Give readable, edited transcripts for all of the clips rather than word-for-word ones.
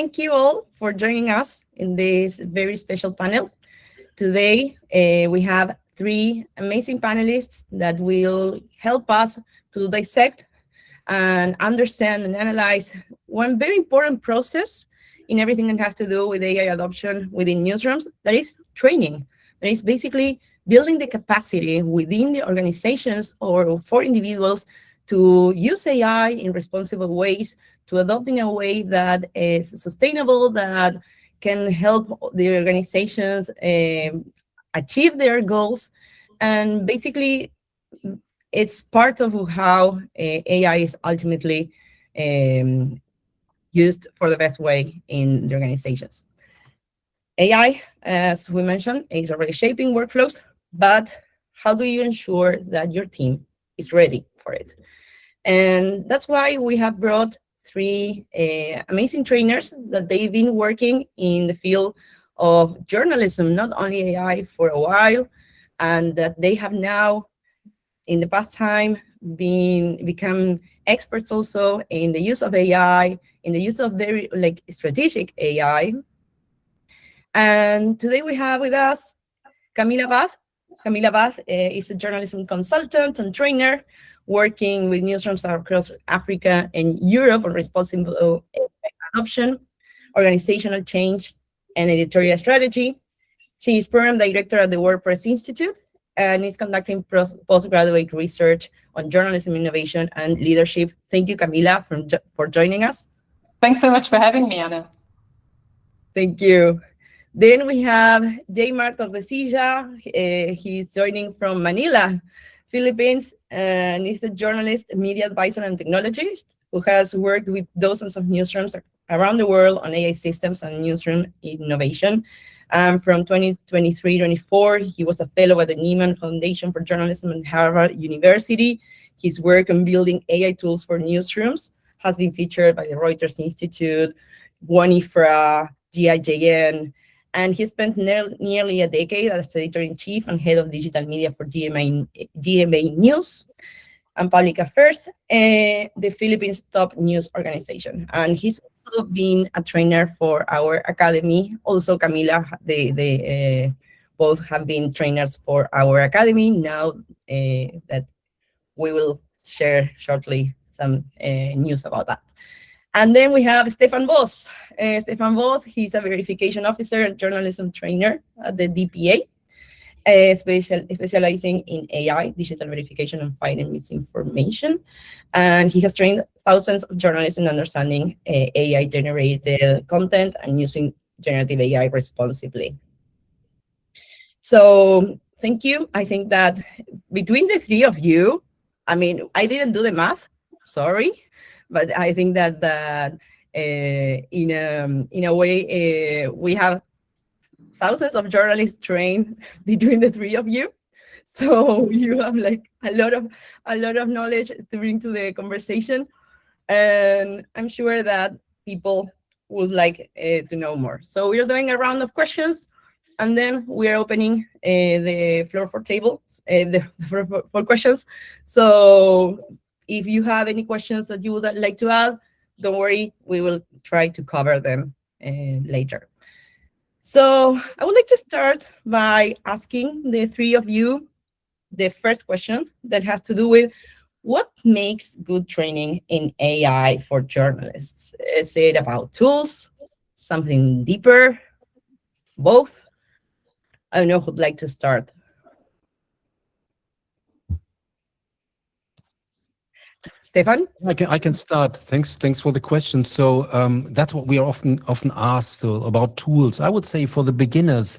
Thank you all for joining us in this very special panel. Today, we have three amazing panelists that will help us to dissect and understand and analyze one very important process in everything that has to do with AI adoption within newsrooms, that is training. That is basically building the capacity within the organizations or for individuals to use AI in responsible ways, to adopt in a way that is sustainable, that can help the organizations achieve their goals. And basically, it's part of how AI is ultimately used for the best way in the organizations. AI, as we mentioned, is already shaping workflows, but how do you ensure that your team is ready for it? And that's why we have brought three amazing trainers that they've been working in the field of journalism, not only AI, for a while, and that they have now, in the past time, become experts also in the use of AI, in the use of very strategic AI. And today we have with us Camilla Bath. Camilla Bath is a journalism consultant and trainer working with newsrooms across Africa and Europe on responsible adoption, organizational change, and editorial strategy. She is program director at the WordPress Institute and is conducting postgraduate research on journalism, innovation, and leadership. Thank you, Camilla, for joining us. Thanks so much for having me, Anna. Thank you. Then we have Jaymar Tordesillas. He's joining from Manila, Philippines, and he's a journalist, media advisor, and technologist who has worked with dozens of newsrooms around the world on AI systems and newsroom innovation. From 2023-24, he was a fellow at the Nieman Foundation for Journalism at Harvard University. His work on building AI tools for newsrooms has been featured by the Reuters Institute, WANIFRA, GIJN, and he spent nearly a decade as editor-in-chief and head of digital media for GMA News and Public Affairs, the Philippines' top news organization. And he's also been a trainer for our academy. Also, Camila, they both have been trainers for our academy. Now that we will share shortly some news about that. And then we have Stefan Voss. Stefan Voss, he's a verification officer and journalism trainer at the DPA, specializing in AI, digital verification, and fighting misinformation. And he has trained thousands of journalists in understanding AI-generated content and using generative AI responsibly. So thank you. I think that between the three of you, I mean, I didn't do the math, sorry, but I think that in a way we have thousands of journalists trained between the three of you, so you have like a lot of knowledge to bring to the conversation, and I'm sure that people would like to know more. So we're doing a round of questions, and then we're opening the floor for tables, for questions. So if you have any questions that you would like to add, don't worry, we will try to cover them later. So I would like to start by asking the three of you the first question that has to do with what makes good training in AI for journalists? Is it about tools, something deeper, both? I don't know who'd like to start. Stefan? I can start. Thanks for the question. So that's what we are often asked about tools. I would say for the beginners,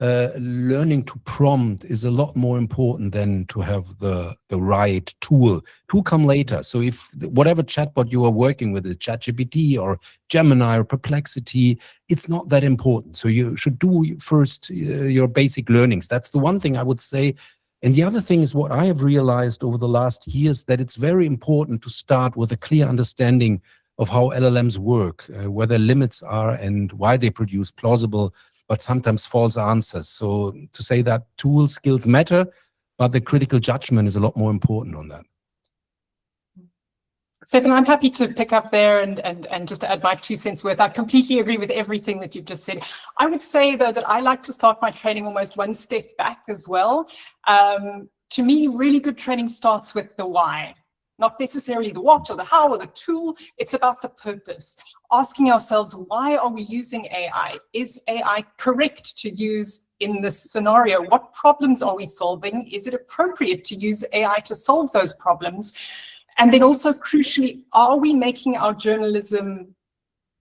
learning to prompt is a lot more important than to have the right tool. Tool come later. So if whatever chatbot you are working with is ChatGPT or Gemini or Perplexity, it's not that important. So you should do first your basic learnings. That's the one thing I would say. And the other thing is what I have realized over the last years, that it's very important to start with a clear understanding of how LLMs work, where their limits are and why they produce plausible but sometimes false answers. So to say that tool skills matter, but the critical judgment is a lot more important on that. Stefan, I'm happy to pick up there and just add my 2 cents worth. I completely agree with everything that you've just said. I would say, though, that I like to start my training almost 1 step back as well. To me, really good training starts with the why, not necessarily the what or the how or the tool. It's about the purpose. Asking ourselves, why are we using AI? Is AI correct to use in this scenario? What problems are we solving? Is it appropriate to use AI to solve those problems? And then also, crucially, are we making our journalism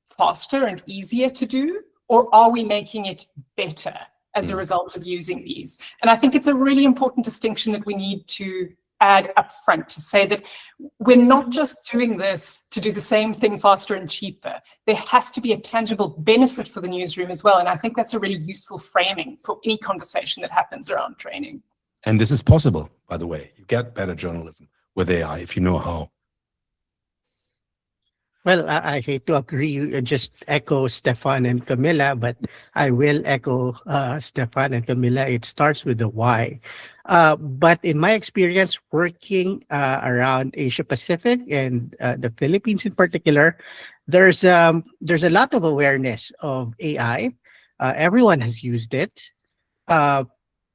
faster and easier to do, or are we making it better as a result of using these? And I think it's a really important distinction that we need to add up front, to say that we're not just doing this to do the same thing faster and cheaper. There has to be a tangible benefit for the newsroom as well. And I think that's a really useful framing for any conversation that happens around training. And this is possible, by the way. You get better journalism with AI if you know how. Well, I hate to agree, just echo Stefan and Camilla, but I will echo Stefan and Camilla. It starts with the why. But in my experience working around Asia Pacific and the Philippines in particular, there's a lot of awareness of AI. Everyone has used it.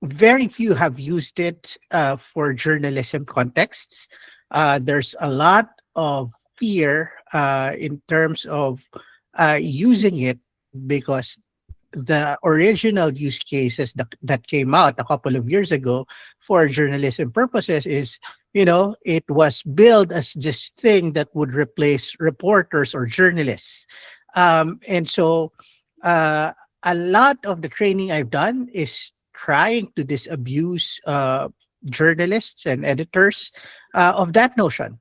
Very few have used it for journalism contexts. There's a lot of fear in terms of using it, because the original use cases that came out a couple of years ago for journalism purposes is, it was built as this thing that would replace reporters or journalists. And so a lot of the training I've done is trying to disabuse journalists and editors of that notion.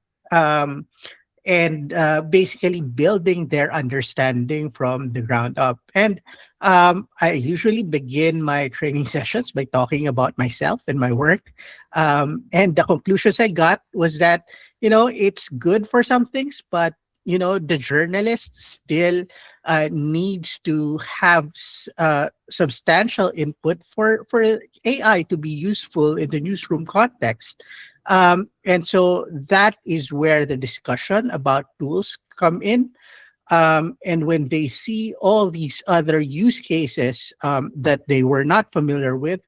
And basically building their understanding from the ground up. And I usually begin my training sessions by talking about myself and my work. And the conclusions I got was that, it's good for some things, but, the journalist still needs to have substantial input for AI to be useful in the newsroom context. And so that is where the discussion about tools come in. And when they see all these other use cases that they were not familiar with,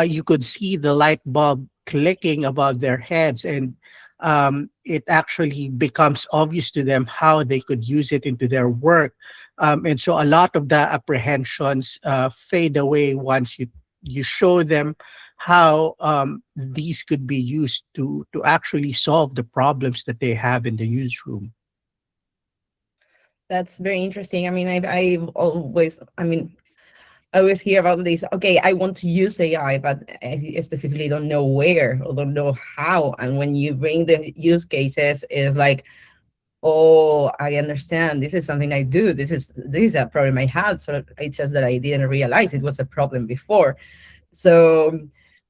you could see the light bulb clicking above their heads, and it actually becomes obvious to them how they could use it into their work. And so a lot of the apprehensions fade away once you show them how these could be used to actually solve the problems that they have in the newsroom. That's very interesting. I mean, I always hear about this. Okay, I want to use AI, but I specifically don't know where or don't know how. And when you bring the use cases, it's like, oh, I understand. This is something I do. This is a problem I had. So it's just that I didn't realize it was a problem before. So,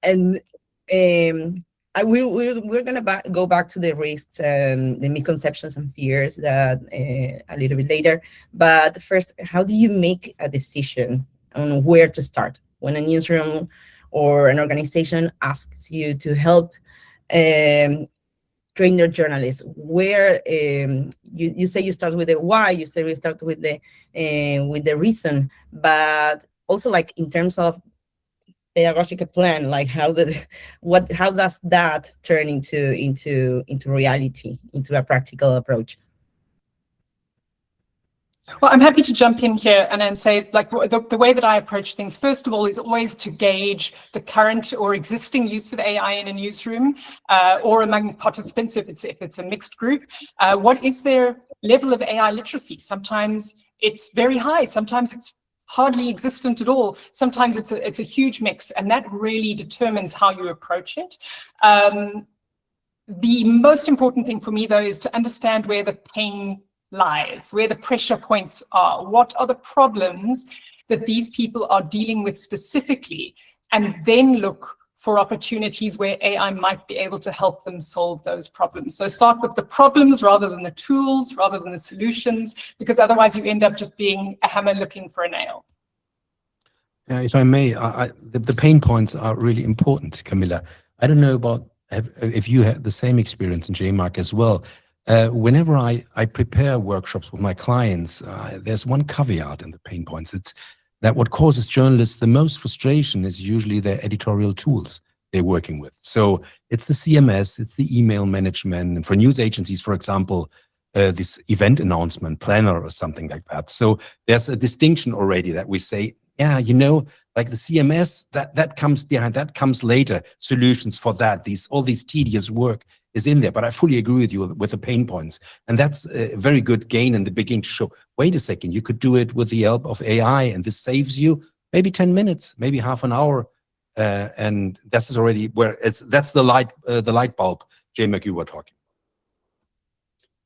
and we're gonna go back to the risks and the misconceptions and fears that a little bit later. But first, how do you make a decision on where to start when a newsroom or an organization asks you to help train their journalists? Where you say you start with the why, you say we start with the reason, but also like in terms of pedagogical plan, like how does that turn into reality, into a practical approach? Well, I'm happy to jump in here and then say, like, the way that I approach things, first of all, is always to gauge the current or existing use of AI in a newsroom or among participants, if it's a mixed group. What is their level of AI literacy? Sometimes it's very high, sometimes it's hardly existent at all. Sometimes it's a huge mix, and that really determines how you approach it. The most important thing for me, though, is to understand where the pain lies, where the pressure points are. What are the problems that these people are dealing with specifically, and then look for opportunities where AI might be able to help them solve those problems. So start with the problems rather than the tools, rather than the solutions, because otherwise you end up just being a hammer looking for a nail. If I may, the pain points are really important, Camilla. I don't know about if you had the same experience in JMark as well. Whenever I prepare workshops with my clients, there's one caveat in the pain points. It's that what causes journalists the most frustration is usually their editorial tools they're working with. So it's the CMS, it's the email management, and for news agencies, for example, this event announcement planner or something like that. So there's a distinction already that we say, yeah, you know, like the CMS, that comes behind, that comes later, solutions for that, all these tedious work is in there. But I fully agree with you with the pain points. And that's a very good gain in the beginning to show, wait a second, you could do it with the help of AI, and this saves you maybe 10 minutes, maybe half an hour. And this is already where that's the light bulb, Jay McHugh were talking.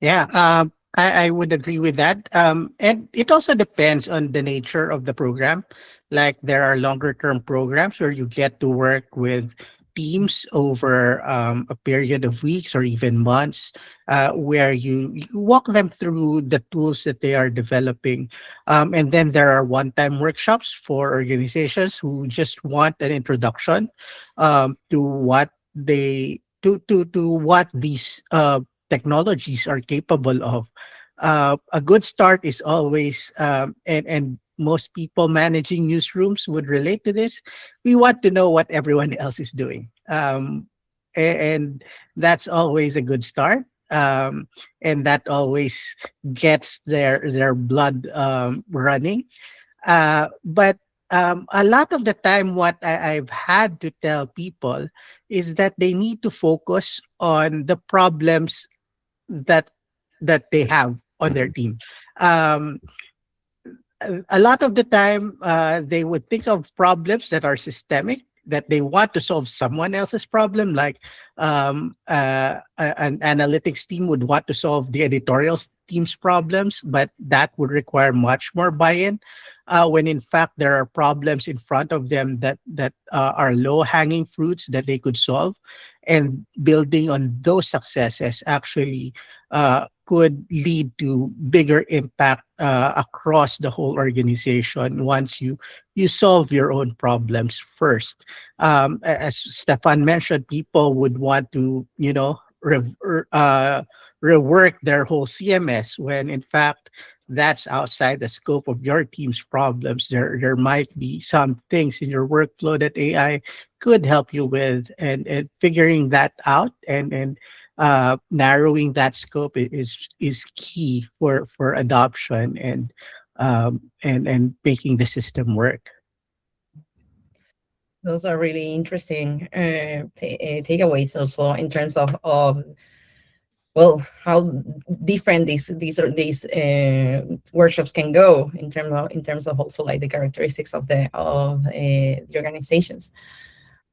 Yeah, I would agree with that. And it also depends on the nature of the program. Like there are longer term programs where you get to work with teams over a period of weeks or even months, where you walk them through the tools that they are developing. And then there are one-time workshops for organizations who just want an introduction to what to what these technologies are capable of. A good start is always, and most people managing newsrooms would relate to this. We want to know what everyone else is doing, and that's always a good start. And that always gets their blood running. But a lot of the time, what I've had to tell people is that they need to focus on the problems that they have on their team. A lot of the time, they would think of problems that are systemic, that they want to solve someone else's problem, like an analytics team would want to solve the editorial team's problems, but that would require much more buy-in. When in fact there are problems in front of them that are low-hanging fruits that they could solve, and building on those successes actually could lead to bigger impact across the whole organization once you solve your own problems first. As Stefan mentioned, people would want to, rework their whole CMS when in fact that's outside the scope of your team's problems. There might be some things in your workflow that AI could help you with, and figuring that out and narrowing that scope is key for adoption and making the system work. Those are really interesting takeaways also in terms of well, how different these workshops can go in terms of also like the characteristics of the organizations.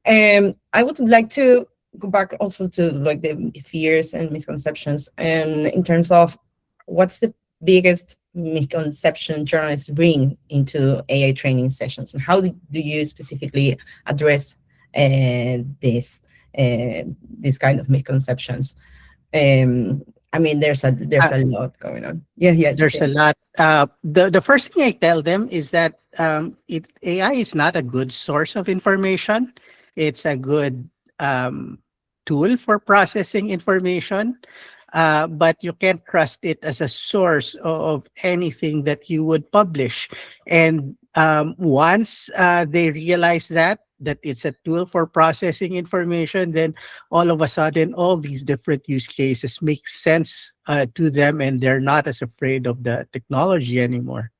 I would like to go back also to like the fears and misconceptions, and in terms of what's the biggest misconception journalists bring into AI training sessions, and how do you specifically address this kind of misconceptions? I mean, there's a lot going on. Yeah. There's a lot. The first thing I tell them is that AI is not a good source of information. It's a good tool for processing information, but you can't trust it as a source of anything that you would publish. And once they realize that it's a tool for processing information, then all of a sudden, all these different use cases make sense to them, and they're not as afraid of the technology anymore.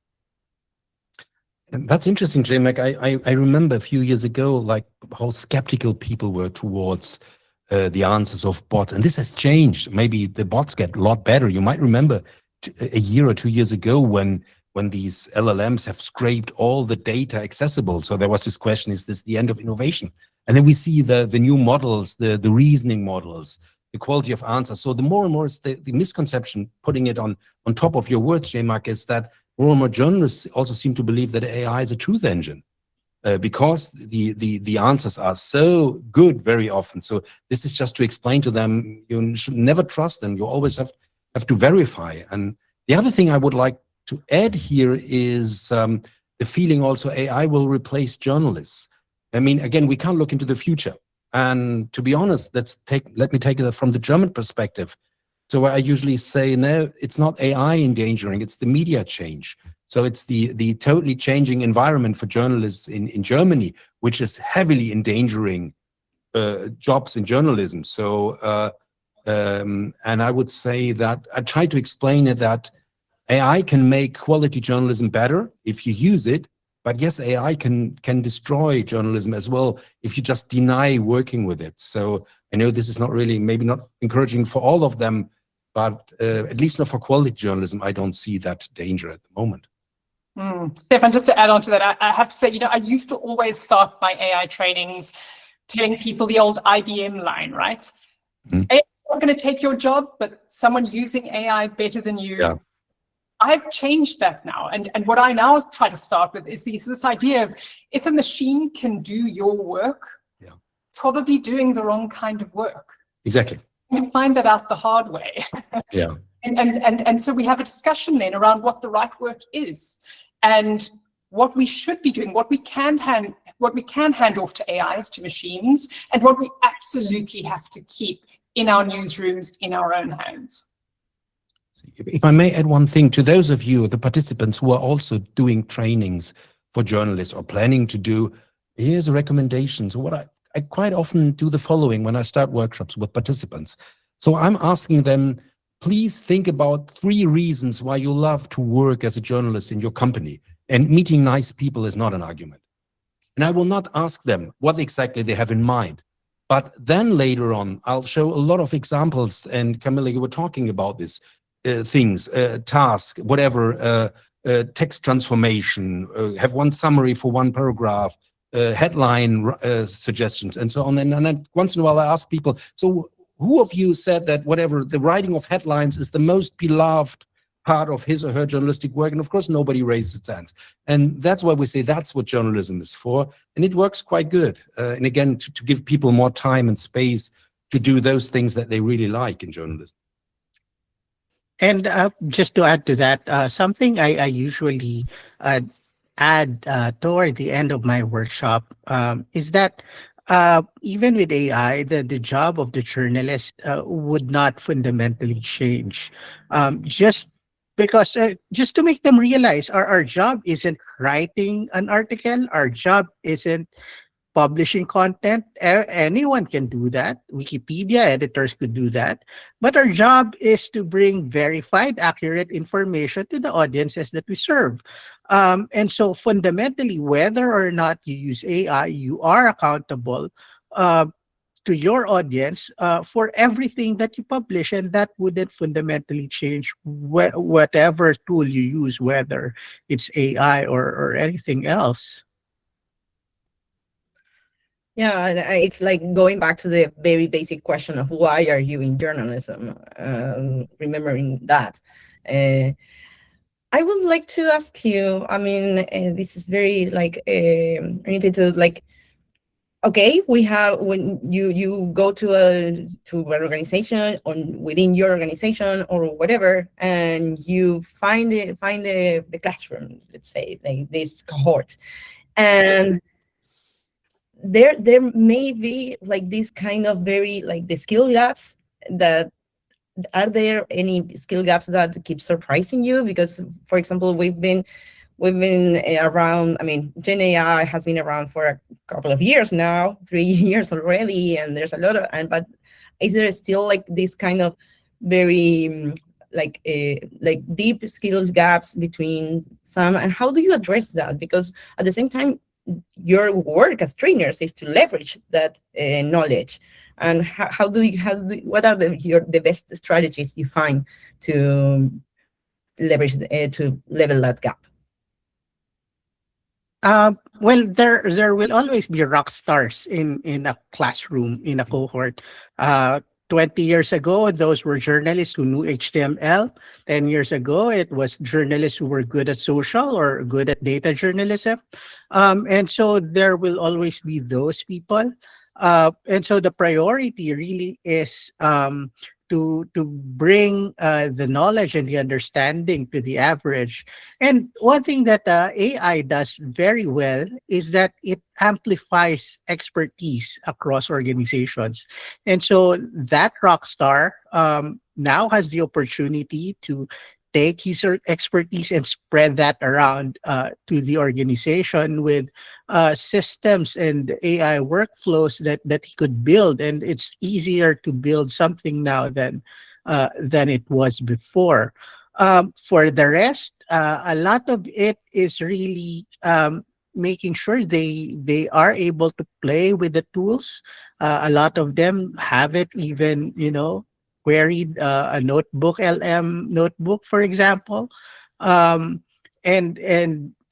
And that's interesting, J-Mac. I remember a few years ago, like how skeptical people were towards the answers of bots. And this has changed. Maybe the bots get a lot better. You might remember a year or 2 years ago when these LLMs have scraped all the data accessible. So there was this question, is this the end of innovation? And then we see the new models, the reasoning models, the quality of answers. So the more and more is the misconception, putting it on top of your words, J-Mac, is that more and more journalists also seem to believe that AI is a truth engine. Because the answers are so good very often. So this is just to explain to them, you should never trust them. You always have to verify. And the other thing I would like to add here is the feeling also AI will replace journalists. I mean, again, we can't look into the future. And to be honest, let me take it from the German perspective. So I usually say, no, it's not AI endangering, it's the media change. So it's the totally changing environment for journalists in Germany, which is heavily endangering jobs in journalism. So, and I would say that I try to explain it that AI can make quality journalism better if you use it, but yes, AI can destroy journalism as well if you just deny working with it. So I know this is not really, maybe not encouraging for all of them, but at least not for quality journalism, I don't see that danger at the moment. Stefan, just to add on to that, I have to say, I used to always start my AI trainings telling people the old IBM line, right? AI is not going to take your job, but someone using AI better than you. Yeah. I've changed that now. And what I now try to start with is this idea of if a machine can do your work, probably doing the wrong kind of work. Exactly. You find that out the hard way. Yeah. And so we have a discussion then around what the right work is and what we should be doing, what we can hand off to AIs, to machines, and what we absolutely have to keep in our newsrooms, in our own hands. If I may add one thing to those of you, the participants who are also doing trainings for journalists or planning to do, here's a recommendation. So what I quite often do the following when I start workshops with participants. So I'm asking them, please think about 3 reasons why you love to work as a journalist in your company. And meeting nice people is not an argument. And I will not ask them what exactly they have in mind. But then later on, I'll show a lot of examples. And Camilla, you were talking about this. Things, task, whatever, text transformation, have one summary for one paragraph, headline suggestions, and so on. And then once in a while I ask people, so who of you said that whatever, the writing of headlines is the most beloved part of his or her journalistic work? And of course, nobody raises its hands. And that's why we say that's what journalism is for. And it works quite good. And again, to give people more time and space to do those things that they really like in journalism. And just to add to that, something I usually add toward the end of my workshop is that even with AI, the job of the journalist would not fundamentally change. Just because, just to make them realize our job isn't writing an article, our job isn't publishing content. Anyone can do that. Wikipedia editors could do that. But our job is to bring verified, accurate information to the audiences that we serve. And so fundamentally, whether or not you use AI, you are accountable to your audience for everything that you publish. And that wouldn't fundamentally change whatever tool you use, whether it's AI or anything else. Yeah, and it's like going back to the very basic question of why are you in journalism? Remembering that. I would like to ask you, I mean, this is very like related to like, okay, we have, when you go to an organization or within your organization or whatever, and you find the classroom, let's say, like this cohort, and there may be like this kind of very like the skill gaps that are there any skill gaps that keep surprising you? Because for example, we've been around, I mean, Gen AI has been around for a couple of years now, 3 years already, and there's a lot of, but is there still like this kind of very like deep skill gaps between some, and how do you address that? Because at the same time, your work as trainers is to leverage that knowledge. And what are the best strategies you find to leverage to level that gap? Well, there will always be rock stars in a classroom, in a cohort. 20 years ago, those were journalists who knew HTML. 10 years ago, it was journalists who were good at social or good at data journalism. And so there will always be those people. And so the priority really is to bring the knowledge and the understanding to the average. And one thing that AI does very well is that it amplifies expertise across organizations. And so that rock star now has the opportunity to take his expertise and spread that around to the organization with systems and AI workflows that he could build. And it's easier to build something now than it was before. For the rest, a lot of it is really making sure they are able to play with the tools. A lot of them have it even, queried a notebook, LM notebook, for example, and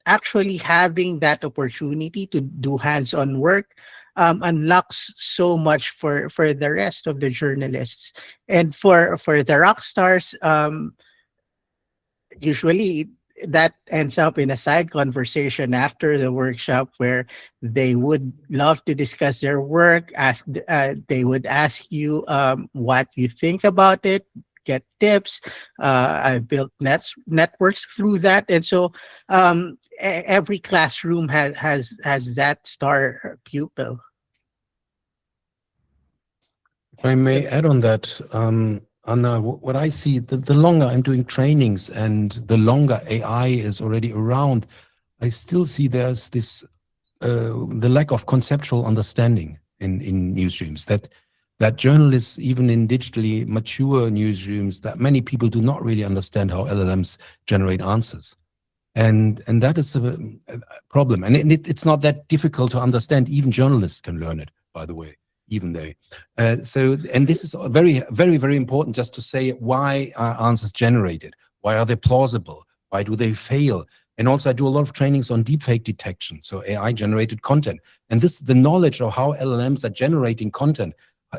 actually having that opportunity to do hands-on work unlocks so much for the rest of the journalists. And for the rock stars, usually that ends up in a side conversation after the workshop where they would love to discuss their work. They would ask you what you think about it, get tips. I built networks through that, and so every classroom has that star pupil. If I may add on that, Anna, what I see, the longer I'm doing trainings and the longer AI is already around, I still see there's this, the lack of conceptual understanding in newsrooms, that journalists, even in digitally mature newsrooms, that many people do not really understand how LLMs generate answers. And that is a problem. And it's not that difficult to understand. Even journalists can learn it, by the way. Even they. And this is very, very, very important just to say, why are answers generated? Why are they plausible? Why do they fail? And also I do a lot of trainings on deepfake detection, so AI generated content. And the knowledge of how LLMs are generating content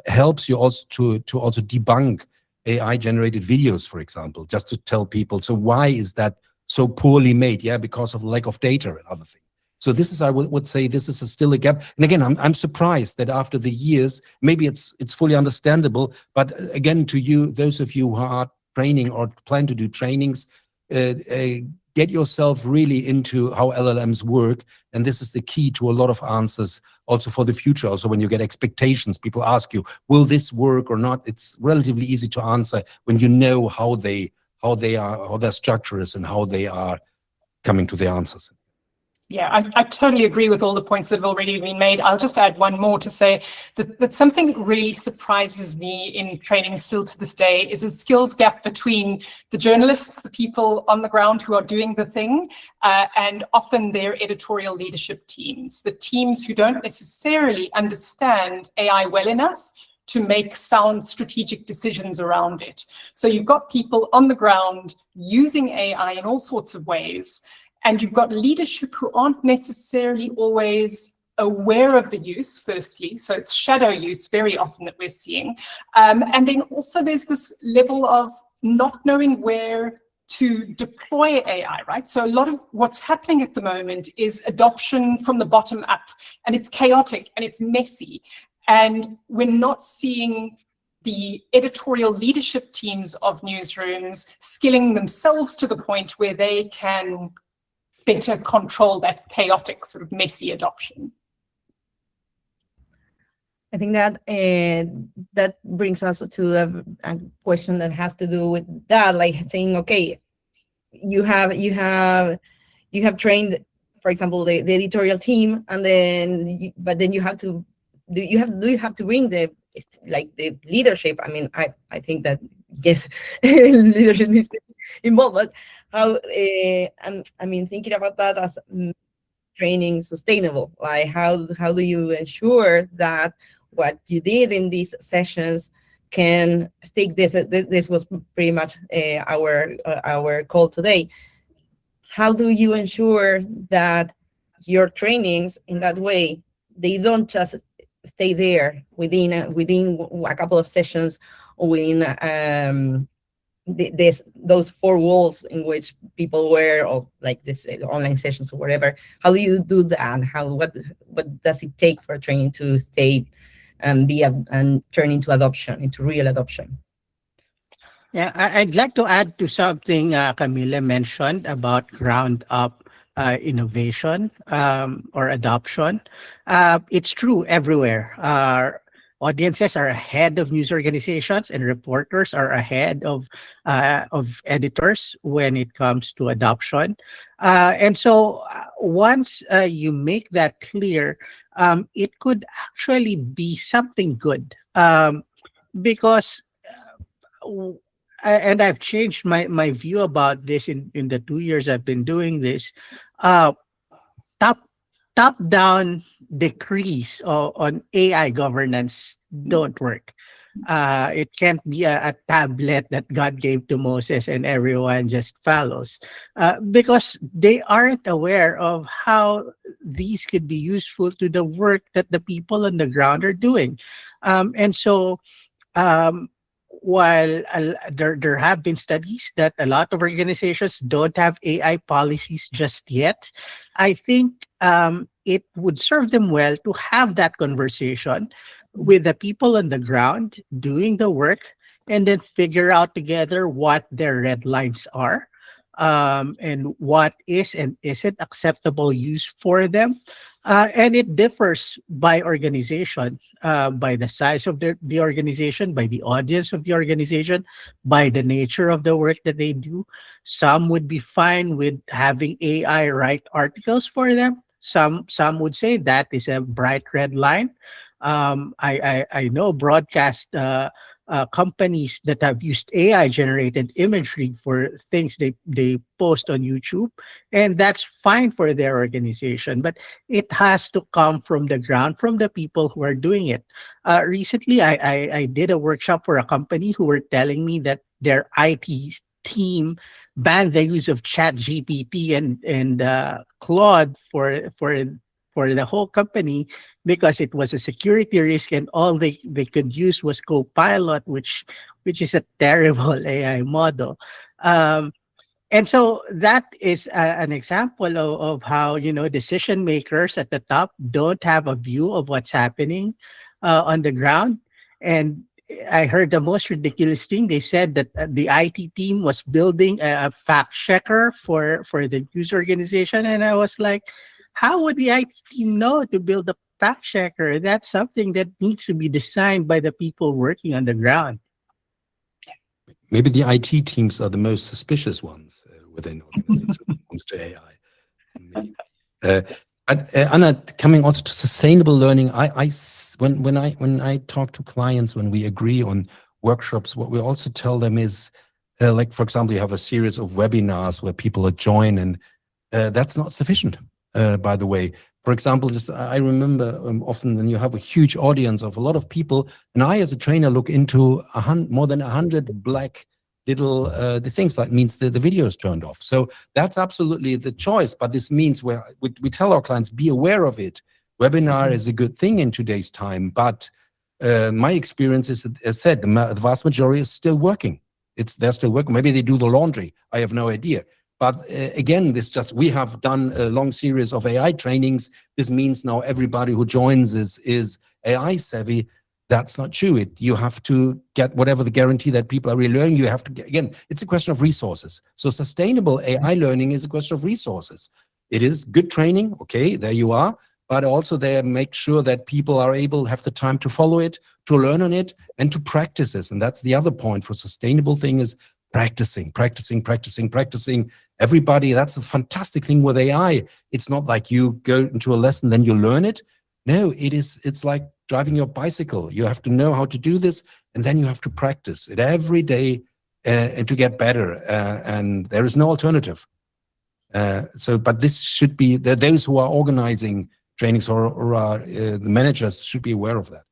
helps you also to also debunk AI generated videos, for example, just to tell people, so why is that so poorly made? Yeah, because of lack of data and other things. So this is, I would say, this is still a gap. And again, I'm surprised that after the years, maybe it's fully understandable. But again, to you, those of you who are training or plan to do trainings, get yourself really into how LLMs work. And this is the key to a lot of answers also for the future. Also, when you get expectations, people ask you, will this work or not? It's relatively easy to answer when you know how their structure is and how they are coming to the answers. Yeah, I totally agree with all the points that have already been made. I'll just add one more to say that something that really surprises me in training still to this day is the skills gap between the journalists, the people on the ground who are doing the thing, and often their editorial leadership teams, the teams who don't necessarily understand AI well enough to make sound strategic decisions around it. So you've got people on the ground using AI in all sorts of ways, and you've got leadership who aren't necessarily always aware of the use, firstly. So it's shadow use very often that we're seeing. And then also there's this level of not knowing where to deploy AI, right? So a lot of what's happening at the moment is adoption from the bottom up, and it's chaotic and it's messy. And we're not seeing the editorial leadership teams of newsrooms skilling themselves to the point where they can better control that chaotic, sort of messy adoption. I think that that brings us to a question that has to do with that, like saying, okay, you have trained, for example, the editorial team, and then but then you have to do you have to bring the leadership. I mean, I think that yes, leadership needs to be involved, but how I mean, thinking about that as training sustainable, like how do you ensure that what you did in these sessions can stick? This was pretty much our call today. How do you ensure that your trainings in that way, they don't just stay there within a couple of sessions, or within those four walls in which people were, or like this online sessions or whatever? How do you do that? What does it take for training to stay and turn into adoption, into real adoption? Yeah, I'd like to add to something Camilla mentioned about ground up innovation or adoption. It's true everywhere. audiences are ahead of news organizations, and reporters are ahead of editors when it comes to adoption. And so once you make that clear, it could actually be something good, because and I've changed my view about this in the 2 years I've been doing this. Uh, top top down decrees on AI governance don't work. It can't be a tablet that God gave to Moses and everyone just follows, because they aren't aware of how these could be useful to the work that the people on the ground are doing. And so um, while there have been studies that a lot of organizations don't have AI policies just yet, I think it would serve them well to have that conversation with the people on the ground doing the work, and then figure out together what their red lines are, and what is and isn't acceptable use for them. And it differs by organization, by the size of the organization, by the audience of the organization, by the nature of the work that they do. Some would be fine with having AI write articles for them. Some would say that is a bright red line. I know broadcast companies that have used AI generated imagery for things they post on YouTube, and that's fine for their organization, but it has to come from the ground, from the people who are doing it. Recently, I did a workshop for a company who were telling me that their IT team banned the use of Chat GPT and Claude for the whole company, because it was a security risk, and all they could use was Copilot, which is a terrible AI model. And so that is an example of how, decision makers at the top don't have a view of what's happening on the ground. And I heard the most ridiculous thing. They said that the IT team was building a fact checker for the news organization, and I was like, how would the IT team know to build a fact checker? That's something that needs to be designed by the people working on the ground. Maybe the IT teams are the most suspicious ones within organizations when it comes to AI. Maybe. But Anna, coming also to sustainable learning, when I talk to clients, when we agree on workshops, what we also tell them is, like, for example, you have a series of webinars where people join, and that's not sufficient. By the way, for example, I remember often when you have a huge audience of a lot of people, and I as a trainer look into more than 100 black little the things that means the video is turned off. So that's absolutely the choice, but this means we tell our clients, be aware of it. Webinar is a good thing in today's time, but my experience is, as I said, the vast majority is still working. They're still working. Maybe they do the laundry. I have no idea. But again, we have done a long series of AI trainings. This means now everybody who joins is AI savvy. That's not true. You have to get whatever the guarantee that people are really learning. You have to get, again, it's a question of resources. So sustainable AI learning is a question of resources. It is good training. Okay, there you are. But also they make sure that people are have the time to follow it, to learn on it, and to practice this. And that's the other point for sustainable thing is practicing. Everybody, that's a fantastic thing with AI. It's not like you go into a lesson, then you learn it. No, it's like driving your bicycle. You have to know how to do this, and then you have to practice it every day and to get better. And there is no alternative. But this should be, those who are organizing trainings or the managers should be aware of that.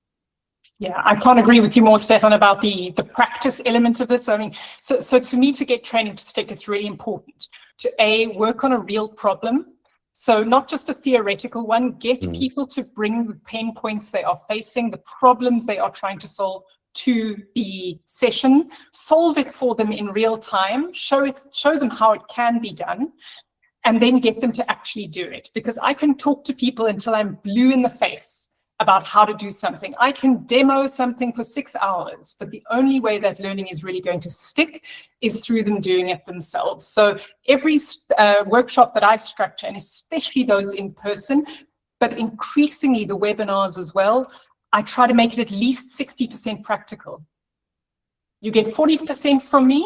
Yeah, I can't agree with you more, Stefan, about the practice element of this. I mean, so to me, to get training to stick, it's really important to work on a real problem. So not just a theoretical one, get people to bring the pain points they are facing, the problems they are trying to solve to the session, solve it for them in real time, show them how it can be done, and then get them to actually do it. Because I can talk to people until I'm blue in the face about how to do something. I can demo something for 6 hours, but the only way that learning is really going to stick is through them doing it themselves. So every workshop that I structure, and especially those in person, but increasingly the webinars as well, I try to make it at least 60% practical. You get 40% from me,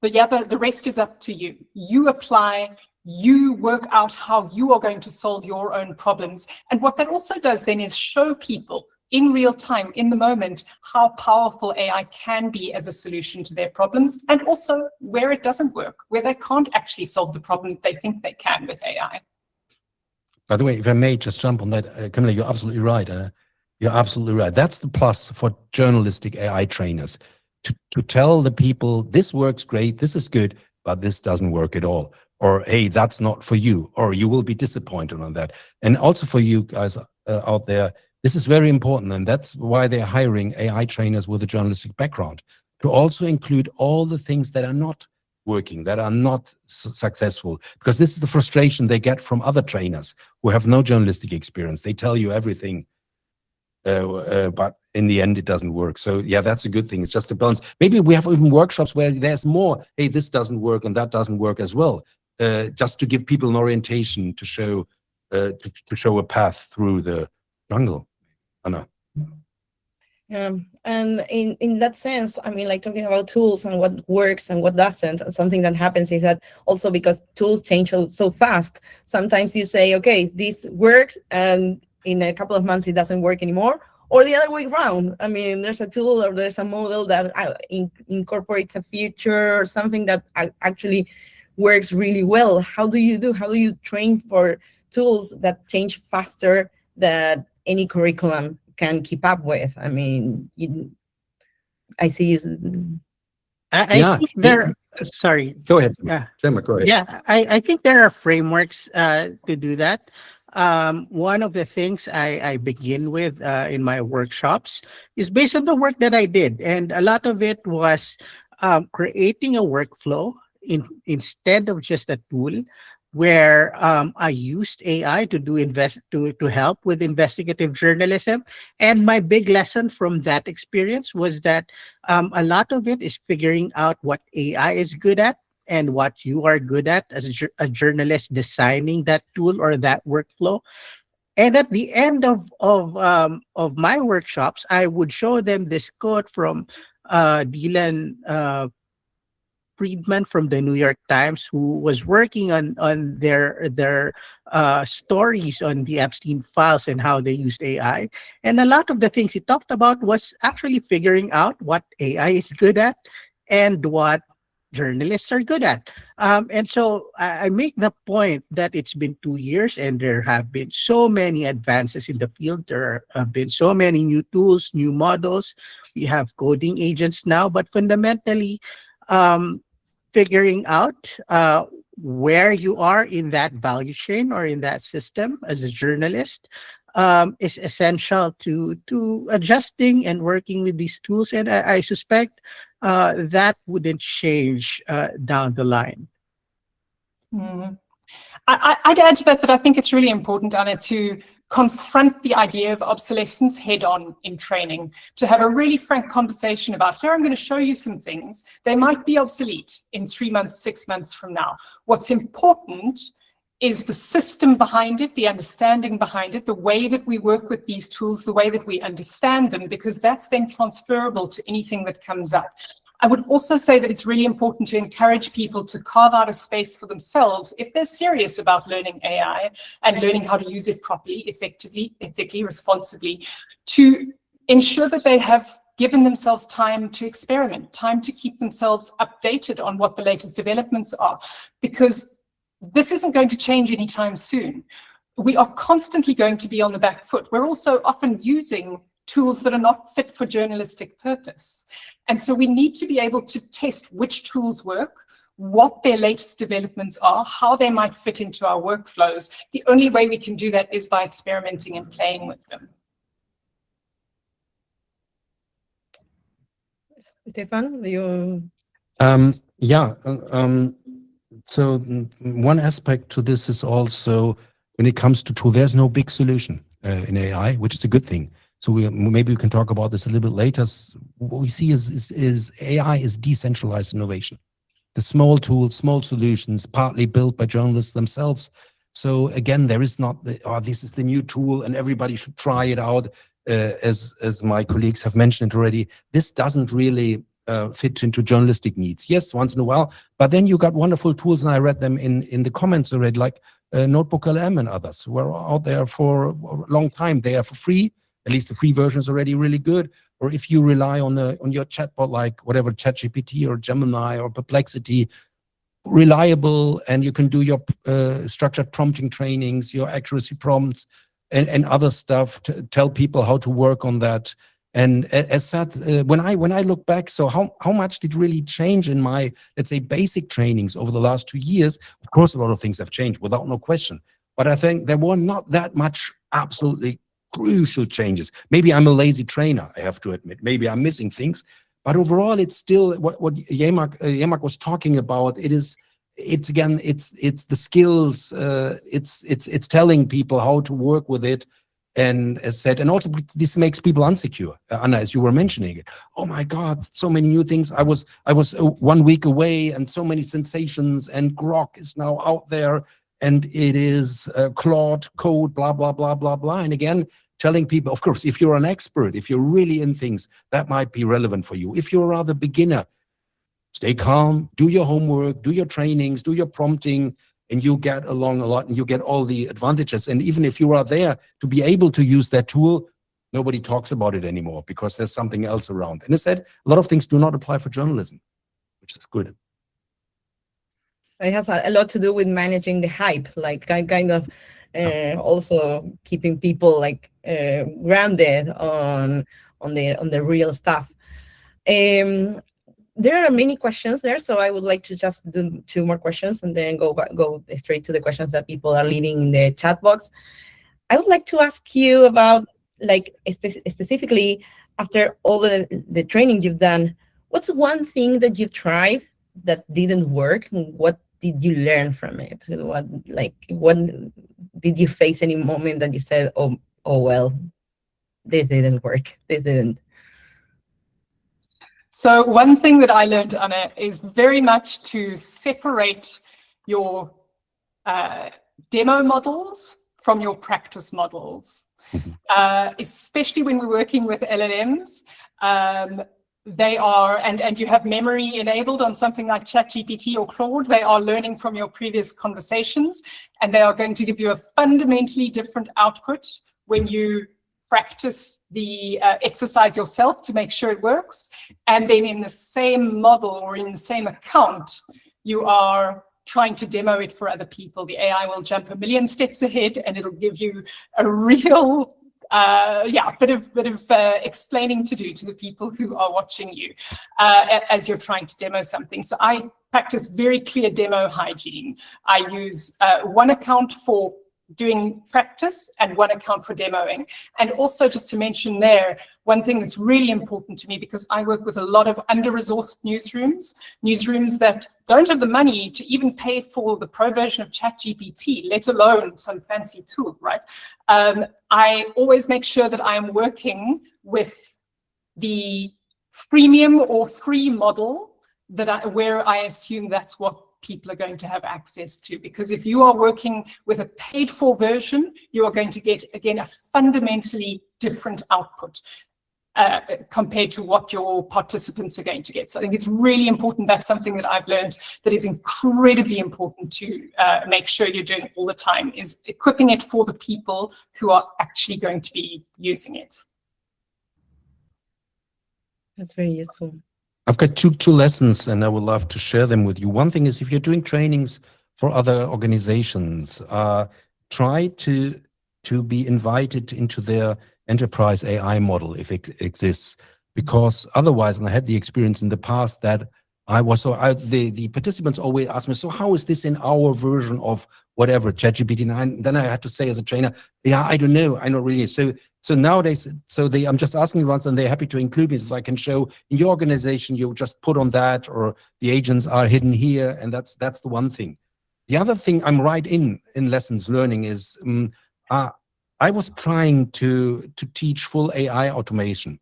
but the rest is up to you. You apply, you work out how you are going to solve your own problems. And what that also does then is show people in real time, in the moment, how powerful AI can be as a solution to their problems, and also where it doesn't work, where they can't actually solve the problem they think they can with AI. By the way, if I may just jump on that, Camilla, you're absolutely right. You're absolutely right. That's the plus for journalistic AI trainers, to tell the people, this works great, this is good, but this doesn't work at all. Or, hey, that's not for you, or you will be disappointed on that. And also for you guys out there, this is very important, and that's why they're hiring AI trainers with a journalistic background, to also include all the things that are not working, that are not successful, because this is the frustration they get from other trainers who have no journalistic experience. They tell you everything, but in the end, it doesn't work. So yeah, that's a good thing. It's just a balance. Maybe we have even workshops where there's more, hey, this doesn't work and that doesn't work as well, just to give people an orientation, to show a path through the jungle. Anna. And in that sense, I mean, like talking about tools and what works and what doesn't, something that happens is that also because tools change so fast, sometimes you say, okay, this works, and in a couple of months it doesn't work anymore, or the other way around. I mean, there's a tool or there's a model that incorporates a feature or something that actually works really well. How do you train for tools that change faster than any curriculum can keep up with? I mean, I see you. I think there. Sorry. Go ahead. Yeah. Gemma, go ahead. Yeah, I think there are frameworks to do that. One of the things I begin with in my workshops is based on the work that I did, and a lot of it was creating a workflow instead of just a tool, where I used AI to help with investigative journalism. And my big lesson from that experience was that a lot of it is figuring out what AI is good at and what you are good at as a journalist, designing that tool or that workflow. And at the end of my workshops, I would show them this quote from Dylan Friedman from the New York Times, who was working on their stories on the Epstein files and how they used AI. And a lot of the things he talked about was actually figuring out what AI is good at and what journalists are good at. And so I make the point that it's been 2 years and there have been so many advances in the field. There have been so many new tools, new models. We have coding agents now, but fundamentally, figuring out where you are in that value chain or in that system as a journalist is essential to adjusting and working with these tools. And I suspect that wouldn't change down the line. I'd add to that I think it's really important, Anna, to confront the idea of obsolescence head on in training, to have a really frank conversation about, here, I'm going to show you some things. They might be obsolete in 3 months, 6 months from now. What's important is the system behind it, the understanding behind it, the way that we work with these tools, the way that we understand them, because that's then transferable to anything that comes up. I would also say that it's really important to encourage people to carve out a space for themselves if they're serious about learning AI and learning how to use it properly, effectively, ethically, responsibly, to ensure that they have given themselves time to experiment, time to keep themselves updated on what the latest developments are, because this isn't going to change anytime soon. We are constantly going to be on the back foot. We're also often using tools that are not fit for journalistic purpose. And so we need to be able to test which tools work, what their latest developments are, how they might fit into our workflows. The only way we can do that is by experimenting and playing with them. Stefan, you? So one aspect to this is also when it comes to tool, there's no big solution in AI, which is a good thing. So maybe we can talk about this a little bit later. What we see is AI is decentralized innovation. The small tools, small solutions, partly built by journalists themselves. So again, there is not this is the new tool and everybody should try it out. as my colleagues have mentioned already, this doesn't really fit into journalistic needs. Yes, once in a while, but then you got wonderful tools, and I read them in the comments already, like Notebook LM and others were out there for a long time. They are for free. At least the free version is already really good. Or if you rely on your chatbot, like whatever, ChatGPT or Gemini or Perplexity, reliable, and you can do your structured prompting trainings, your accuracy prompts, and other stuff to tell people how to work on that. And as said, when I look back, so how much did really change in my, let's say, basic trainings over the last 2 years? Of course, a lot of things have changed, without no question. But I think there were not that much absolutely crucial changes. Maybe I'm a lazy trainer, I have to admit. Maybe I'm missing things. But overall, it's still what Jemak was talking about. It's the skills. It's telling people how to work with it. And as said, and also this makes people insecure. Anna, as you were mentioning it, oh my God, so many new things. I was 1 week away, and so many sensations. And Grok is now out there, and it is Claude code, blah blah blah blah blah. And again, telling people, of course, if you're an expert, if you're really in things, that might be relevant for you. If you're a rather beginner, stay calm, do your homework, do your trainings, do your prompting, and you get along a lot, and you get all the advantages. And even if you are there to be able to use that tool, nobody talks about it anymore because there's something else around. And I said, a lot of things do not apply for journalism, which is good. It has a lot to do with managing the hype, like kind of also keeping people like grounded on the real stuff. There are many questions there, so I would like to just do 2 more questions and then go straight to the questions that people are leaving in the chat box. I would like to ask you about, like, specifically after all the training you've done, what's one thing that you've tried that didn't work? What did you learn from it? What did you face any moment that you said, oh well, this didn't work, this didn't? So one thing that I learned, Anna, is very much to separate your demo models from your practice models, especially when we're working with LLMs. They are, and you have memory enabled on something like ChatGPT or Claude, they are learning from your previous conversations, and they are going to give you a fundamentally different output when you practice the exercise yourself to make sure it works. And then in the same model or in the same account, you are trying to demo it for other people. The AI will jump a million steps ahead, and it'll give you a real bit of explaining to do to the people who are watching you as you're trying to demo something. So I practice very clear demo hygiene. I use one account for doing practice and one account for demoing. And also, just to mention there, one thing that's really important to me, because I work with a lot of under-resourced newsrooms that don't have the money to even pay for the pro version of ChatGPT, let alone some fancy tool, right? I always make sure that I am working with the freemium or free model where I assume that's what people are going to have access to. Because if you are working with a paid for version, you are going to get, again, a fundamentally different output compared to what your participants are going to get. So I think it's really important. That's something that I've learned that is incredibly important to make sure you're doing all the time, is equipping it for the people who are actually going to be using it. That's very useful. I've got two lessons, and I would love to share them with you. One thing is, if you're doing trainings for other organizations, try to be invited into their enterprise AI model if it exists, because otherwise, and I had the experience in the past that the participants always ask me, so how is this in our version of whatever, ChatGPT? And then I had to say as a trainer, yeah, I don't know, I don't really. So nowadays, I'm just asking once, and they're happy to include me, so I can show in your organization, you just put on that, or the agents are hidden here, and that's the one thing. The other thing I'm right in lessons learning is, I was trying to teach full AI automation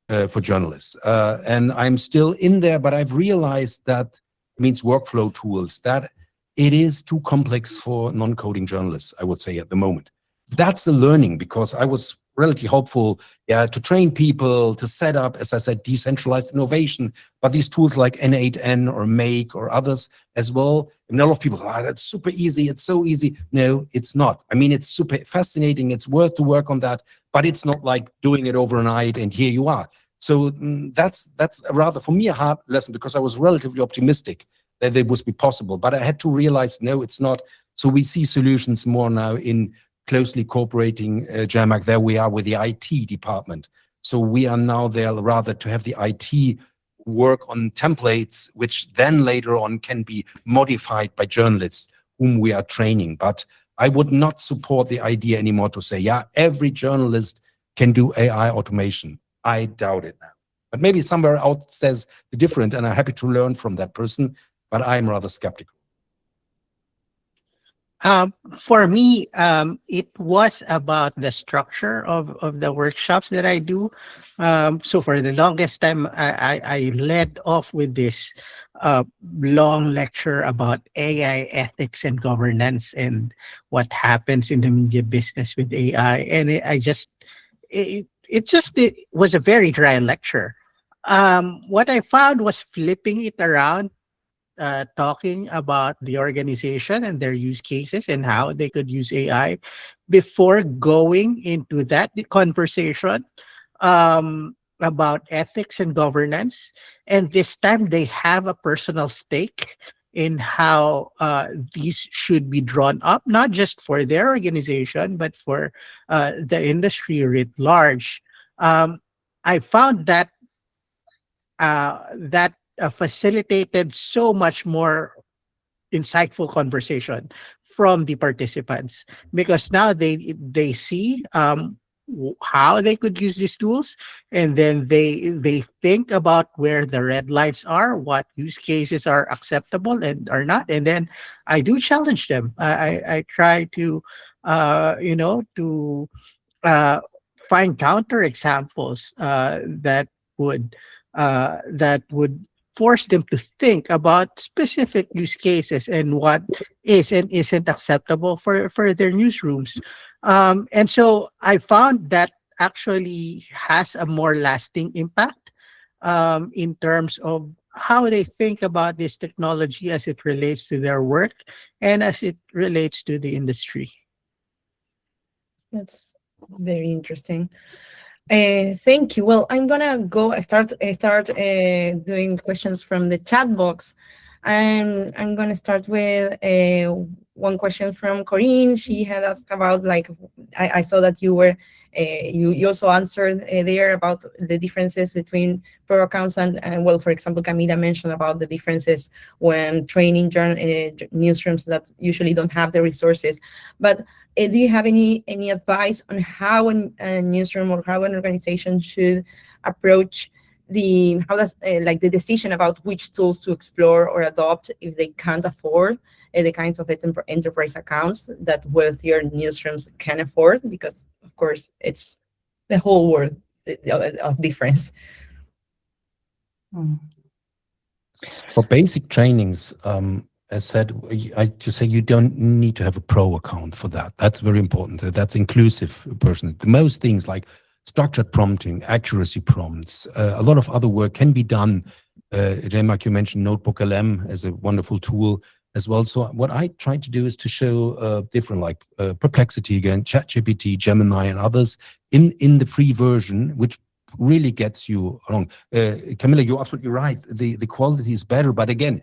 for journalists, and I'm still in there, but I've realized that means workflow tools, that it is too complex for non-coding journalists, I would say, at the moment. That's a learning, because I was relatively hopeful, to train people, to set up, as I said, decentralized innovation. But these tools like N8N or Make or others as well, and a lot of people, that's super easy, it's so easy. No, it's not. I mean, it's super fascinating, it's worth to work on that, but it's not like doing it overnight and here you are. So that's rather, for me, a hard lesson, because I was relatively optimistic that it would be possible, but I had to realize, no, it's not. So we see solutions more now in closely cooperating, Jamak, there we are with the IT department. So we are now there rather to have the IT work on templates, which then later on can be modified by journalists whom we are training. But I would not support the idea anymore to say, yeah, every journalist can do AI automation. I doubt it now. But maybe somewhere out says the different, and I'm happy to learn from that person, but I'm rather skeptical. For me, it was about the structure of the workshops that I do. So for the longest time, I led off with this long lecture about AI ethics and governance and what happens in the media business with AI. And it was a very dry lecture. What I found was flipping it around, talking about the organization and their use cases and how they could use AI before going into that conversation about ethics and governance. And this time they have a personal stake in how these should be drawn up, not just for their organization, but for the industry writ large. I found that facilitated so much more insightful conversation from the participants, because now they see how they could use these tools, and then they think about where the red lines are, what use cases are acceptable and are not, and then I do challenge them. I try to find counter examples that would force them to think about specific use cases and what is and isn't acceptable for their newsrooms. And so I found that actually has a more lasting impact in terms of how they think about this technology as it relates to their work and as it relates to the industry. That's very interesting. Thank you. Well, I'm gonna start doing questions from the chat box. I'm gonna start with one question from Corinne. She had asked about, like, I saw that you were you also answered there about the differences between pro accounts and well, for example, Camilla mentioned about the differences when training newsrooms that usually don't have the resources. But do you have any advice on how a newsroom or how an organization should approach the decision about which tools to explore or adopt if they can't afford the kinds of enterprise accounts that wealthier newsrooms can afford? Because of course it's the whole world of difference. For basic trainings, as said, I just say you don't need to have a pro account for that. That's very important. That's inclusive person. Most things like structured prompting, accuracy prompts, a lot of other work can be done. J-Mark, you mentioned Notebook LM as a wonderful tool as well. So what I try to do is to show different, like Perplexity again, ChatGPT, Gemini, and others in the free version, which really gets you along. Camilla, you're absolutely right. The quality is better, but again,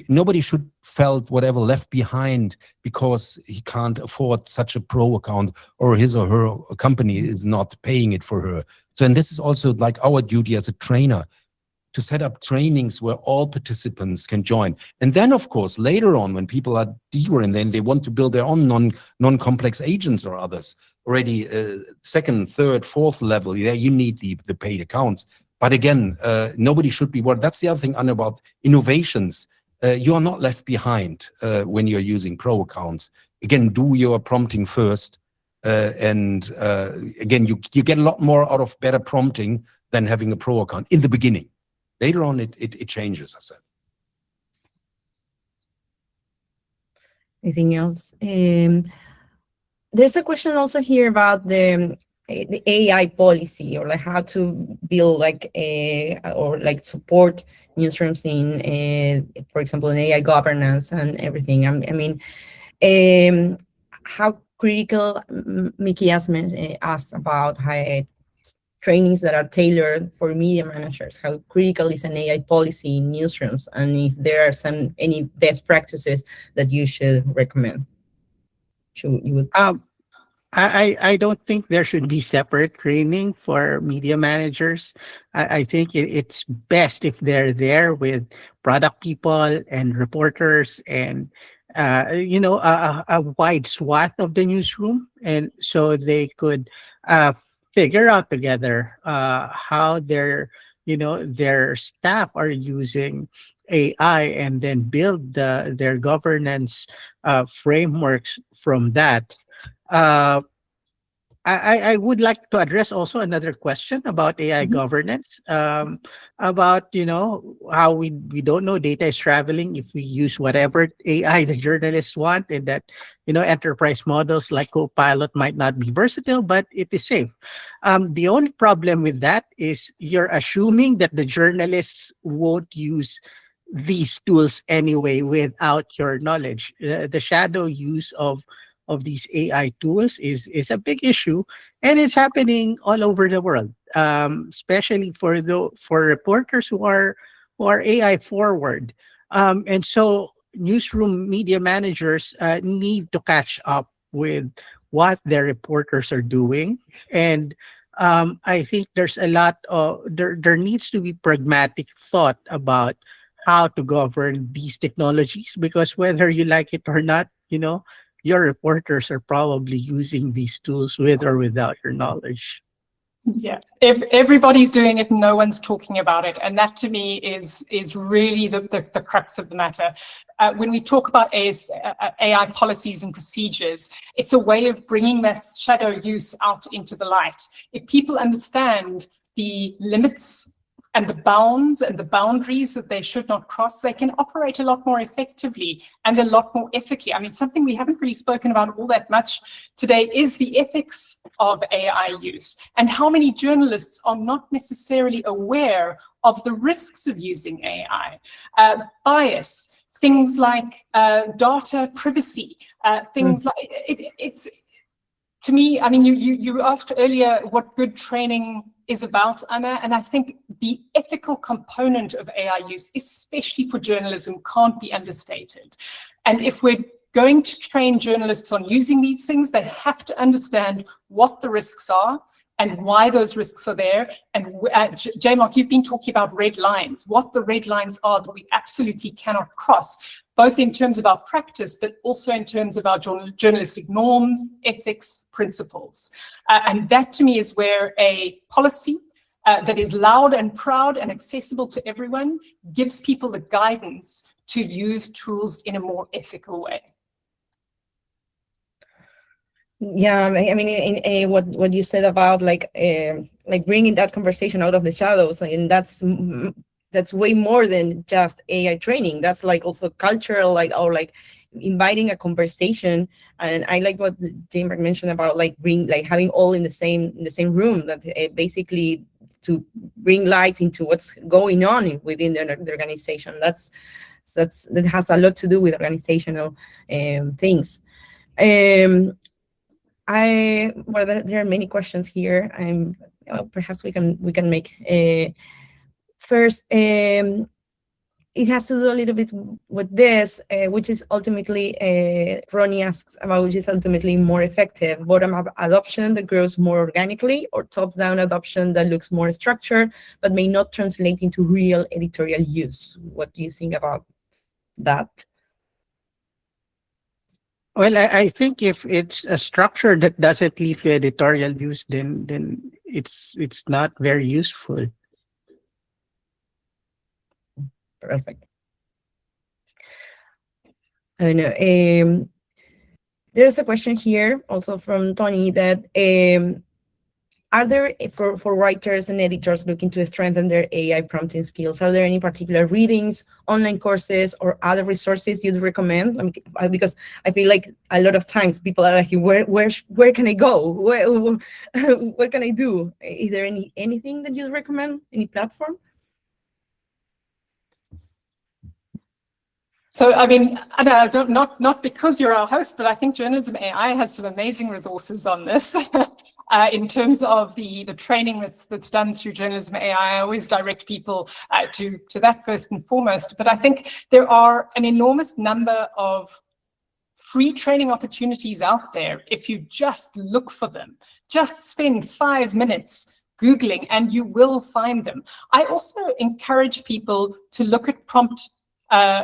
nobody should felt whatever left behind because he can't afford such a pro account or his or her company is not paying it for her. So, and this is also like our duty as a trainer to set up trainings where all participants can join. And then, of course, later on, when people are deeper and then they want to build their own non-complex agents or others, already second, third, fourth level, there you need the paid accounts. But again, nobody should be worried. That's the other thing, Anna, about innovations. You are not left behind when you're using pro accounts. Again, do your prompting first. And again, you get a lot more out of better prompting than having a pro account in the beginning. Later on, it changes, I said. Anything else? There's a question also here about the the AI policy, or like how to build like or like support newsrooms in, for example, in AI governance and everything. I mean, how critical, Mickey asked about how trainings that are tailored for media managers. How critical is an AI policy in newsrooms, and if there are any best practices that you should recommend? You would. I don't think there should be separate training for media managers. I think it's best if they're there with product people and reporters and a wide swath of the newsroom, and so they could figure out together how their staff are using AI, and then build their governance frameworks from that. Uh, I would like to address also another question about AI governance, about how we don't know data is traveling if we use whatever AI the journalists want, and that enterprise models like Copilot might not be versatile, but it is safe. The only problem with that is you're assuming that the journalists won't use these tools anyway without your knowledge. The shadow use of these AI tools is a big issue, and it's happening all over the world, especially for reporters who are AI forward, and so newsroom media managers need to catch up with what their reporters are doing, and I think there's a lot of there needs to be pragmatic thought about how to govern these technologies, because whether you like it or not, your reporters are probably using these tools with or without your knowledge. Yeah, everybody's doing it and no one's talking about it. And that to me is really the crux of the matter. When we talk about AI policies and procedures, it's a way of bringing that shadow use out into the light. If people understand the limits and the bounds and the boundaries that they should not cross, they can operate a lot more effectively and a lot more ethically. I mean, something we haven't really spoken about all that much today is the ethics of AI use, and how many journalists are not necessarily aware of the risks of using AI. Bias, things like data privacy, things like it's to me, I mean, you asked earlier what good training is about, Anna, and I think the ethical component of AI use, especially for journalism, can't be understated. And if we're going to train journalists on using these things, they have to understand what the risks are and why those risks are there. And J-Mark, you've been talking about red lines, what the red lines are that we absolutely cannot cross, both in terms of our practice, but also in terms of our journalistic norms, ethics, principles. And that to me is where a policy that is loud and proud and accessible to everyone gives people the guidance to use tools in a more ethical way. Yeah, I mean, in what you said about like bringing that conversation out of the shadows, and that's way more than just AI training. That's like also cultural, or inviting a conversation. And I like what James mentioned about having all in the same room, that basically to bring light into what's going on within the organization. That has a lot to do with organizational things. There are many questions here. Perhaps we can make first. It has to do a little bit with this, which is ultimately, Ronnie asks about, which is ultimately more effective: bottom-up adoption that grows more organically, or top-down adoption that looks more structured but may not translate into real editorial use. What do you think about that? Well, I think if it's a structure that doesn't lead to editorial use, then it's not very useful. Perfect. I know. There's a question here also from Tony that are there, for writers and editors looking to strengthen their AI prompting skills, are there any particular readings, online courses, or other resources you'd recommend? I mean, because I feel like a lot of times people are like, where can I go? What can I do? Is there anything that you'd recommend? Any platform? So, I mean, not because you're our host, but I think Journalism AI has some amazing resources on this. In terms of the training that's done through Journalism AI, I always direct people to that first and foremost. But I think there are an enormous number of free training opportunities out there if you just look for them. Just spend 5 minutes Googling and you will find them. I also encourage people to look at prompt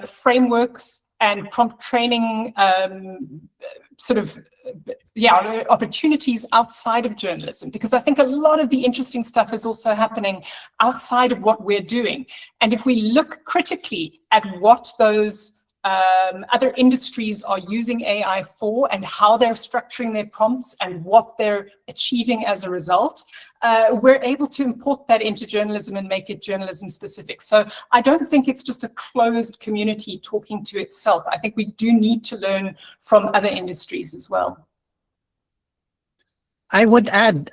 frameworks and prompt training opportunities outside of journalism, because I think a lot of the interesting stuff is also happening outside of what we're doing. And if we look critically at what those other industries are using AI for and how they're structuring their prompts and what they're achieving as a result, we're able to import that into journalism and make it journalism specific. So I don't think it's just a closed community talking to itself. I think we do need to learn from other industries as well. I would add,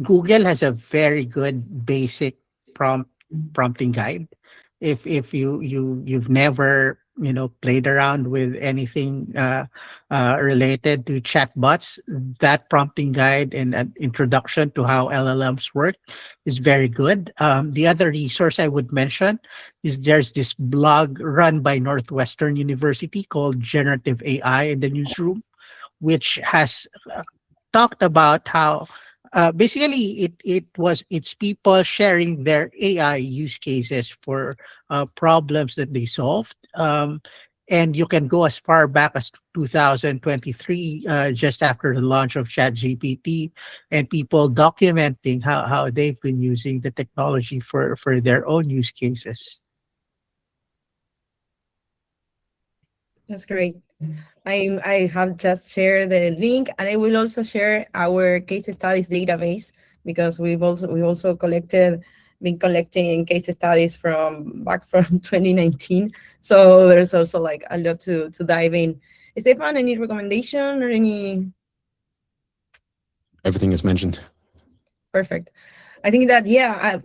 Google has a very good basic prompting guide. If you've never played around with anything related to chatbots, that prompting guide and an introduction to how LLMs work is very good. The other resource I would mention is there's this blog run by Northwestern University called Generative AI in the Newsroom, which has talked about how basically it's people sharing their AI use cases for problems that they solved. And you can go as far back as 2023, just after the launch of ChatGPT, and people documenting how they've been using the technology for their own use cases. That's great. I have just shared the link, and I will also share our case studies database, because we've also been collecting case studies from 2019. So there's also like a lot to dive in. Stefan, any recommendation or any? Everything is mentioned. Perfect. I think that,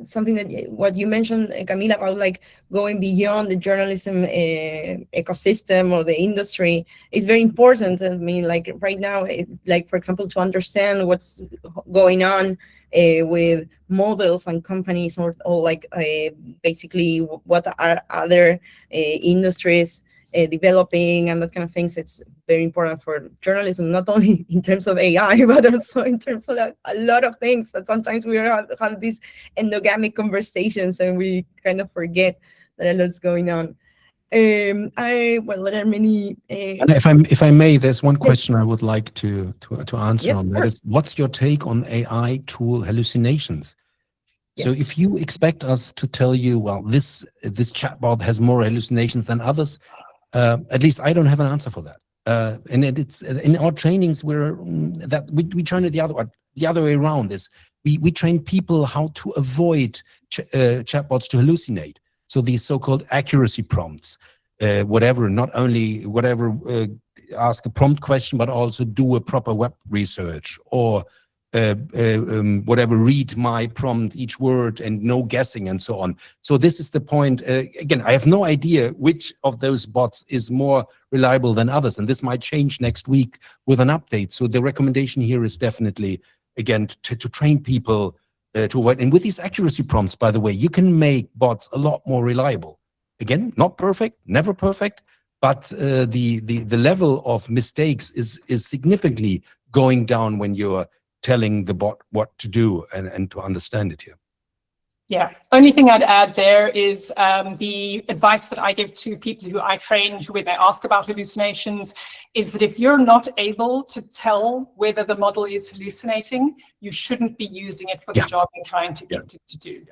something that what you mentioned, Camila, about like going beyond the journalism ecosystem or the industry is very important. I mean, like right now, like for example, to understand what's going on with models and companies, or like basically what are other industries developing and that kind of things. It's very important for journalism, not only in terms of AI, but also in terms of a lot of things that sometimes we have these endogamic conversations and we kind of forget that a lot's going on. There are many. And if I may, there's one question I would like to answer on that. Is what's your take on AI tool hallucinations? So if you expect us to tell you, well, this chatbot has more hallucinations than others, at least I don't have an answer for that. And it's in our trainings we train it the other way around. We train people how to avoid chatbots to hallucinate. So these so-called accuracy prompts, not only ask a prompt question, but also do a proper web research, or read my prompt, each word, and no guessing, and so on. So this is the point. Again, I have no idea which of those bots is more reliable than others, and this might change next week with an update. So the recommendation here is definitely, again, to train people to avoid. And with these accuracy prompts, by the way, you can make bots a lot more reliable. Again, not perfect, never perfect, but the level of mistakes is significantly going down when you're telling the bot what to do and to understand it here. Yeah, only thing I'd add there is the advice that I give to people who I train when they ask about hallucinations is that if you're not able to tell whether the model is hallucinating, you shouldn't be using it for the job you're trying to get it to do.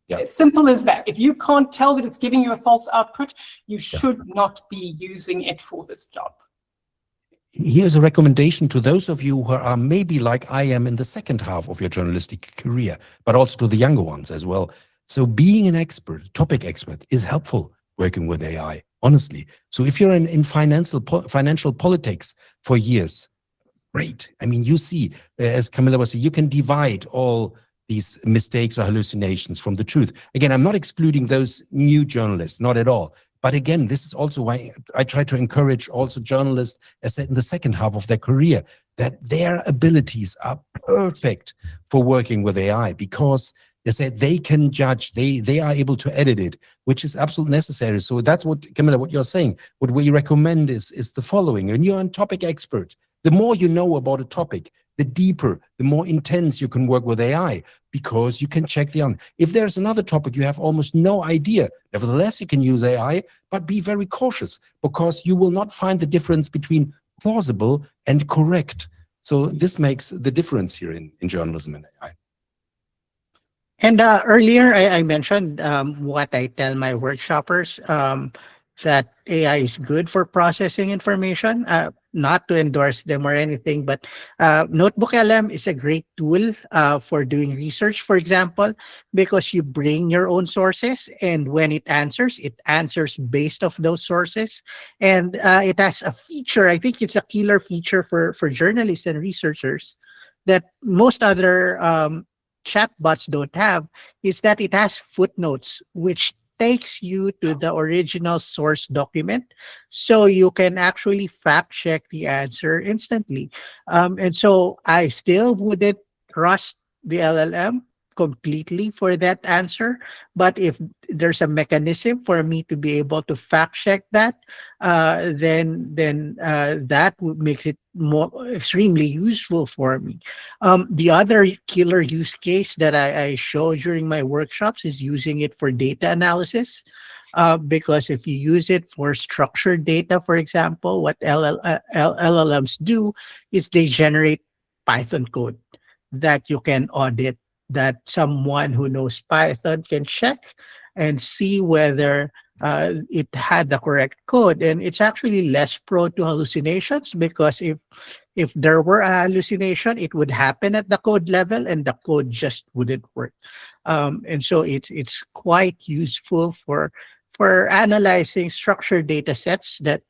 As simple as that. If you can't tell that it's giving you a false output, you should not be using it for this job. here's a recommendation to those of you who are maybe like I am in the second half of your journalistic career, but also to the younger ones as well. So being an expert, topic expert, is helpful working with AI, honestly. So if you're in financial politics for years, great. I mean, you see, as Camilla was saying, you can divide all these mistakes or hallucinations from the truth. Again, I'm not excluding those new journalists, not at all. But again, this is also why I try to encourage also journalists, as said, in the second half of their career, that their abilities are perfect for working with AI, because they say they can judge, they are able to edit it, which is absolutely necessary. So that's what, Camilla, what you're saying. What we recommend is the following. When you're a topic expert, the more you know about a topic, the deeper, the more intense you can work with AI, because you can check the answer. If there's another topic you have almost no idea, nevertheless, you can use AI, but be very cautious, because you will not find the difference between plausible and correct. So this makes the difference here in journalism and AI. And earlier, I mentioned what I tell my workshoppers, that AI is good for processing information, not to endorse them or anything, but Notebook LM is a great tool for doing research, for example, because you bring your own sources, and when it answers based off those sources. And it has a feature, I think it's a killer feature for journalists and researchers that most other chatbots don't have, is that it has footnotes, which takes you to the original source document, so you can actually fact check the answer instantly. And so I still wouldn't trust the LLM completely for that answer, but if there's a mechanism for me to be able to fact check that, then that makes it more extremely useful for me. The other killer use case that I show during my workshops is using it for data analysis. Because if you use it for structured data, for example, what LLMs do is they generate Python code that you can audit, that someone who knows Python can check and see whether it had the correct code. And it's actually less prone to hallucinations, because if there were a hallucination, it would happen at the code level and the code just wouldn't work. And so it's quite useful for analyzing structured data sets that,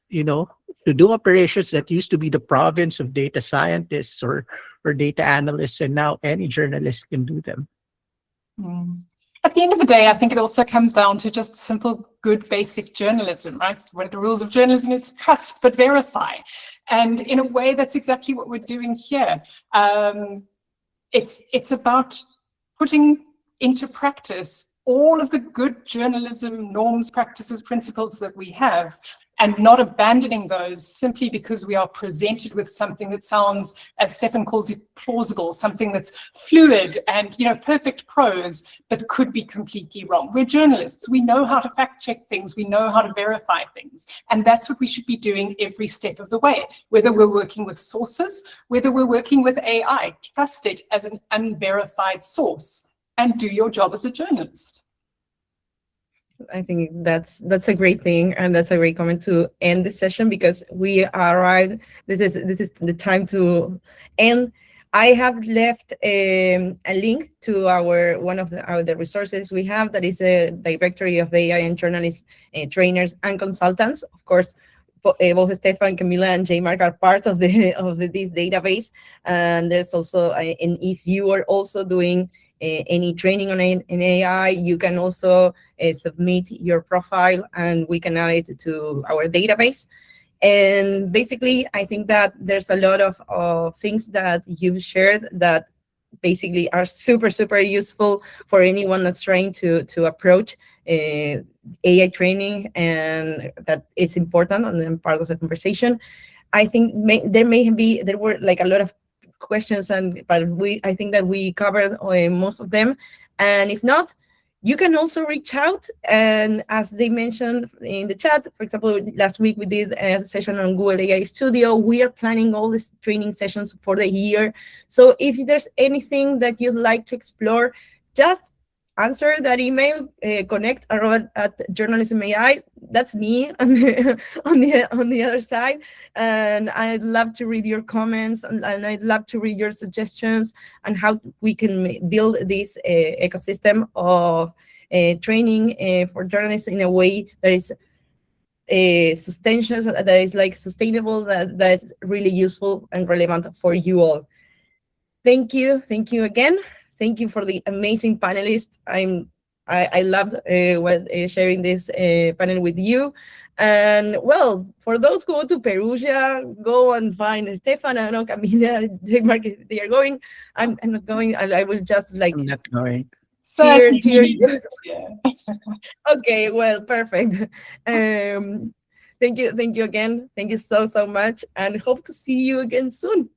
to do operations that used to be the province of data scientists or data analysts, and now any journalist can do them. At the end of the day, I think it also comes down to just simple, good, basic journalism, right? One of the rules of journalism is trust but verify. And in a way, that's exactly what we're doing here. It's about putting into practice all of the good journalism norms, practices, principles that we have, and not abandoning those simply because we are presented with something that sounds, as Stefan calls it, plausible, something that's fluid and, perfect prose, but could be completely wrong. We're journalists. We know how to fact check things. We know how to verify things. And that's what we should be doing every step of the way, whether we're working with sources, whether we're working with AI. Trust it as an unverified source and do your job as a journalist. I think that's a great thing, and that's a great comment to end this session, because we arrived. This is the time to end. I have left a link to one of the resources we have. That is a directory of AI and journalists, trainers and consultants. Of course, both Stefan, Camilla, and J-Mark are part of this database. And there's also, and if you are also doing any training on in AI, you can also submit your profile and we can add it to our database. And basically, I think that there's a lot of things that you've shared that basically are super, super useful for anyone that's trying to approach AI training, and that it's important and part of the conversation. I think there were like a lot of questions, but I think that we covered most of them. And if not, you can also reach out, and as they mentioned in the chat, for example, last week we did a session on Google AI Studio. We are planning all these training sessions for the year. So if there's anything that you'd like to explore, just answer that email, connect@journalismai. That's me on the other side, and I'd love to read your comments, and I'd love to read your suggestions on how we can build this ecosystem of training for journalists in a way that is sustainable, that is like sustainable, that's really useful and relevant for you all. Thank you again. Thank you for the amazing panelists. I loved sharing this panel with you. And well, for those who go to Perugia, go and find Stefan. I know Camilla, J. Mark, they are going. I'm not going. I will just like. I'm not going. Cheer you. Yeah. Okay, well, perfect. Thank you again. Thank you so much, and hope to see you again soon.